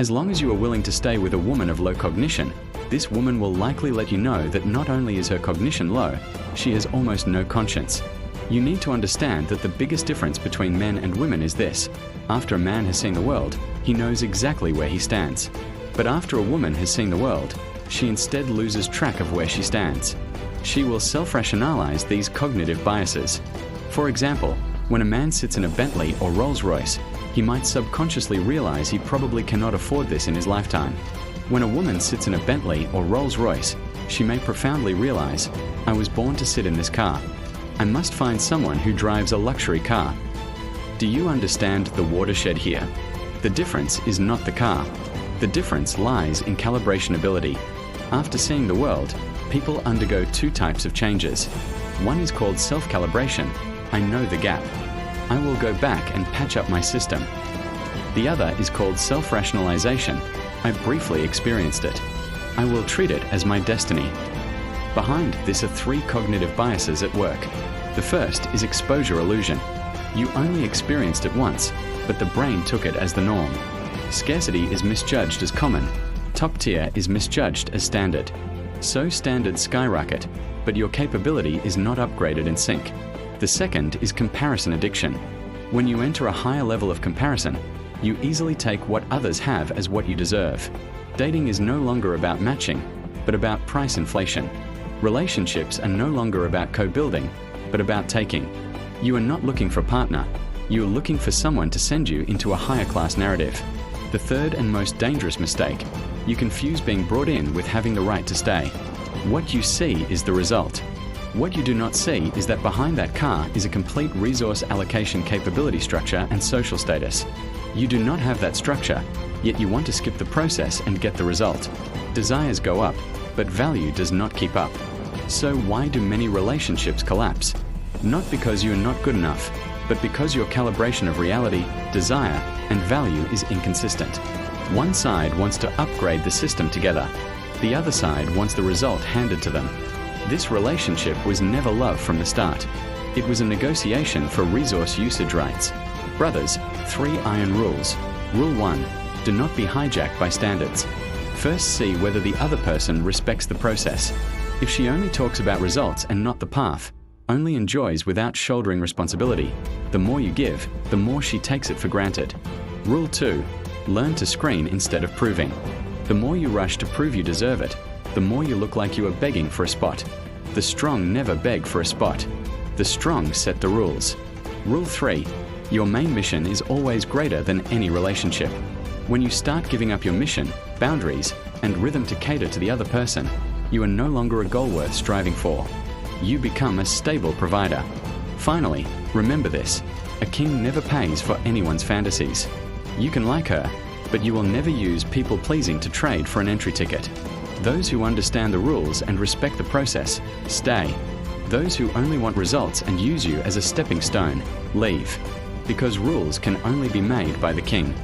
As long as you are willing to stay with a woman of low cognition, this woman will likely let you know that not only is her cognition low, she has almost no conscience. You need to understand that the biggest difference between men and women is this. After a man has seen the world, he knows exactly where he stands. But after a woman has seen the world, she instead loses track of where she stands. She will self-rationalize these cognitive biases. For example, when a man sits in a Bentley or Rolls-Royce, he might subconsciously realize he probably cannot afford this in his lifetime. When a woman sits in a Bentley or Rolls-Royce, she may profoundly realize, I was born to sit in this car. I must find someone who drives a luxury car. Do you understand the watershed here? The difference is not the car. The difference lies in calibration ability. After seeing the world, people undergo two types of changes. One is called self-calibration. I know the gap. I will go back and patch up my system. The other is called self-rationalization. I briefly experienced it. I will treat it as my destiny. Behind this are three cognitive biases at work. The first is exposure illusion. You only experienced it once, but the brain took it as the norm. Scarcity is misjudged as common. Top tier is misjudged as standard. So standards skyrocket, but your capability is not upgraded in sync. The second is comparison addiction. When you enter a higher level of comparison, you easily take what others have as what you deserve. Dating is no longer about matching, but about price inflation. Relationships are no longer about co-building, but about taking. You are not looking for a partner. You are looking for someone to send you into a higher class narrative. The third and most dangerous mistake, you confuse being brought in with having the right to stay. What you see is the result. What you do not see is that behind that car is a complete resource allocation capability structure and social status. You do not have that structure, yet you want to skip the process and get the result. Desires go up, but value does not keep up. So why do many relationships collapse? Not because you are not good enough, but because your calibration of reality, desire, and value is inconsistent. One side wants to upgrade the system together. The other side wants the result handed to them. This relationship was never love from the start. It was a negotiation for resource usage rights. Brothers, 3 iron rules. Rule 1, do not be hijacked by standards. First see whether the other person respects the process. If she only talks about results and not the path, only enjoys without shouldering responsibility, the more you give, the more she takes it for granted. Rule 2, learn to screen instead of proving. The more you rush to prove you deserve it, the more you look like you are begging for a spot. The strong never beg for a spot. The strong set the rules. Rule 3, your main mission is always greater than any relationship. When you start giving up your mission, boundaries, and rhythm to cater to the other person, you are no longer a goal worth striving for. You become a stable provider. Finally, remember this, a king never pays for anyone's fantasies. You can like her, but you will never use people-pleasing to trade for an entry ticket. Those who understand the rules and respect the process, stay. Those who only want results and use you as a stepping stone, leave. Because rules can only be made by the king.